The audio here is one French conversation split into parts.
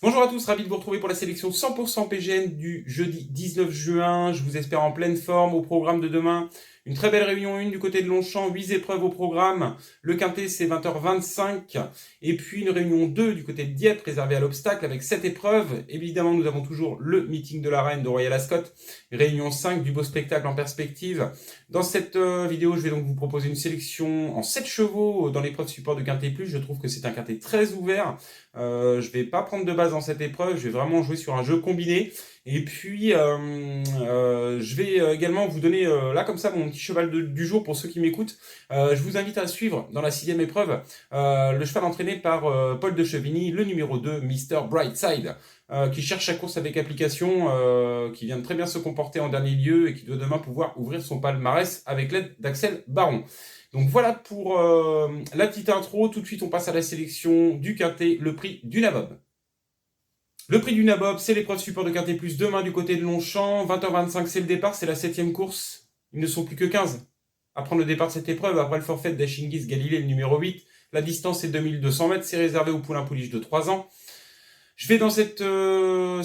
Bonjour à tous, ravi de vous retrouver pour la sélection 100% PGN du jeudi 19 juin. Je vous espère en pleine forme au programme de demain. Une très belle réunion 1 du côté de Longchamp, 8 épreuves au programme. Le quintet c'est 20h25. Et puis une réunion 2 du côté de Dieppe réservée à l'obstacle avec 7 épreuves. Évidemment nous avons toujours le meeting de la reine de Royal Ascot. Réunion 5 du beau spectacle en perspective. Dans cette vidéo je vais donc vous proposer une sélection en 7 chevaux dans l'épreuve support de quintet plus. Je trouve que c'est un quintet très ouvert. Je vais pas prendre de base dans cette épreuve, je vais vraiment jouer sur un jeu combiné. Et puis, je vais également vous donner, là comme ça, mon petit cheval du jour pour ceux qui m'écoutent. Je vous invite à suivre dans la 6e épreuve le cheval entraîné par Paul de Chevigny, le numéro 2, Mr. Brightside, qui cherche sa course avec application, qui vient de très bien se comporter en dernier lieu et qui doit demain pouvoir ouvrir son palmarès avec l'aide d'Axel Baron. Donc voilà pour la petite intro. Tout de suite, on passe à la sélection du quintet, le prix du Nabob. Le prix du Nabob, c'est l'épreuve support de quintet plus demain du côté de Longchamp. 20h25, c'est le départ, c'est la 7e course. Ils ne sont plus que 15 à prendre le départ de cette épreuve. Après le forfait d'Ashingis Galilée, le numéro 8. La distance est 2200 mètres, c'est réservé au poulain pouliche de 3 ans. Je vais dans cette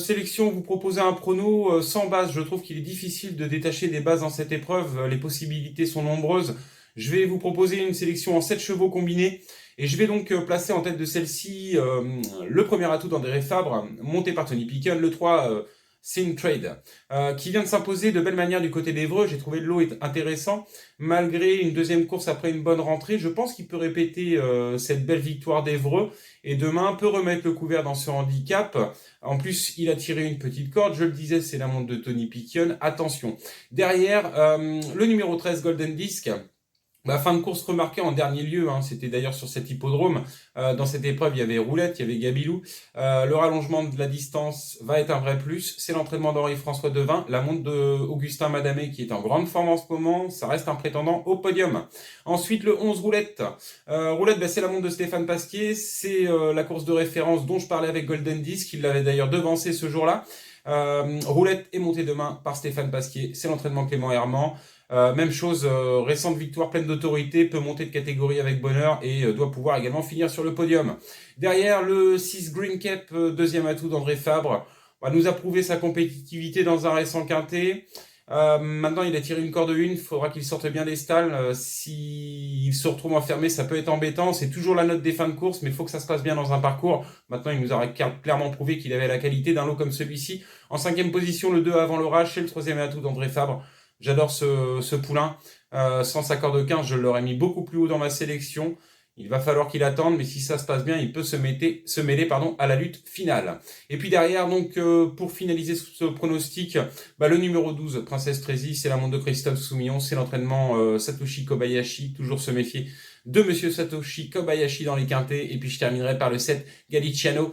sélection vous proposer un prono sans base. Je trouve qu'il est difficile de détacher des bases dans cette épreuve. Les possibilités sont nombreuses. Je vais vous proposer une sélection en 7 chevaux combinés. Et je vais donc placer en tête de celle-ci le premier atout d'André Fabre, monté par Tony Picken, le 3, Sin Trade, qui vient de s'imposer de belle manière du côté d'Evreux. J'ai trouvé le lot intéressant. Malgré une deuxième course après une bonne rentrée, je pense qu'il peut répéter cette belle victoire d'Evreux. Et demain, peut remettre le couvert dans ce handicap. En plus, il a tiré une petite corde. Je le disais, c'est la montre de Tony Picken. Attention. Derrière, le numéro 13, Golden Disc. Fin de course remarquée en dernier lieu, hein. C'était d'ailleurs sur cet hippodrome. Dans cette épreuve, il y avait Roulette, il y avait Gabilou. Le rallongement de la distance va être un vrai plus. C'est l'entraînement d'Henri-François Devin, la montre d'Augustin Madamé qui est en grande forme en ce moment. Ça reste un prétendant au podium. Ensuite, le 11 Roulette. Roulette, c'est la montre de Stéphane Pasquier. C'est la course de référence dont je parlais avec Golden Disc. Il l'avait d'ailleurs devancé ce jour-là. Roulette est montée demain par Stéphane Pasquier. C'est l'entraînement Clément Herman. Même chose, récente victoire pleine d'autorité, peut monter de catégorie avec bonheur et doit pouvoir également finir sur le podium. Derrière, le 6 Green Cap, deuxième atout d'André Fabre, nous a prouvé sa compétitivité dans un récent quintet. Maintenant, il a tiré une corde une, il faudra qu'il sorte bien des stalles. S'il se retrouve enfermé, ça peut être embêtant. C'est toujours la note des fins de course, mais il faut que ça se passe bien dans un parcours. Maintenant, il nous a clairement prouvé qu'il avait la qualité d'un lot comme celui-ci. En 5e position, le 2 avant l'orage, c'est le 3e atout d'André Fabre. J'adore ce poulain. Sans sa corde 15, je l'aurais mis beaucoup plus haut dans ma sélection. Il va falloir qu'il attende, mais si ça se passe bien, il peut se mêler à la lutte finale. Et puis derrière, donc, pour finaliser ce pronostic, le numéro 12, Princesse Trésie, c'est la montre de Christophe Soumillon, c'est l'entraînement Satoshi Kobayashi, toujours se méfier de Monsieur Satoshi Kobayashi dans les quintets. Et puis je terminerai par le 7, Galiciano.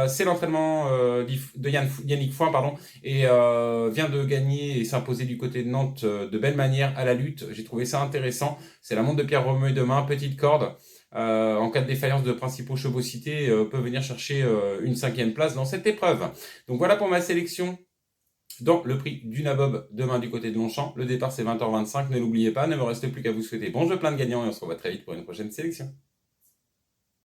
C'est l'entraînement de Yannick Foin, et vient de gagner et s'imposer du côté de Nantes de belle manière à la lutte. J'ai trouvé ça intéressant. C'est la montre de Pierre Romeu demain, petite corde. En cas de défaillance de principaux chevaux cités, peut venir chercher une 5e place dans cette épreuve. Donc voilà pour ma sélection dans le prix du Nabob demain du côté de Longchamp. Le départ c'est 20h25, ne l'oubliez pas, ne me reste plus qu'à vous souhaiter bon jeu plein de gagnants et on se revoit très vite pour une prochaine sélection.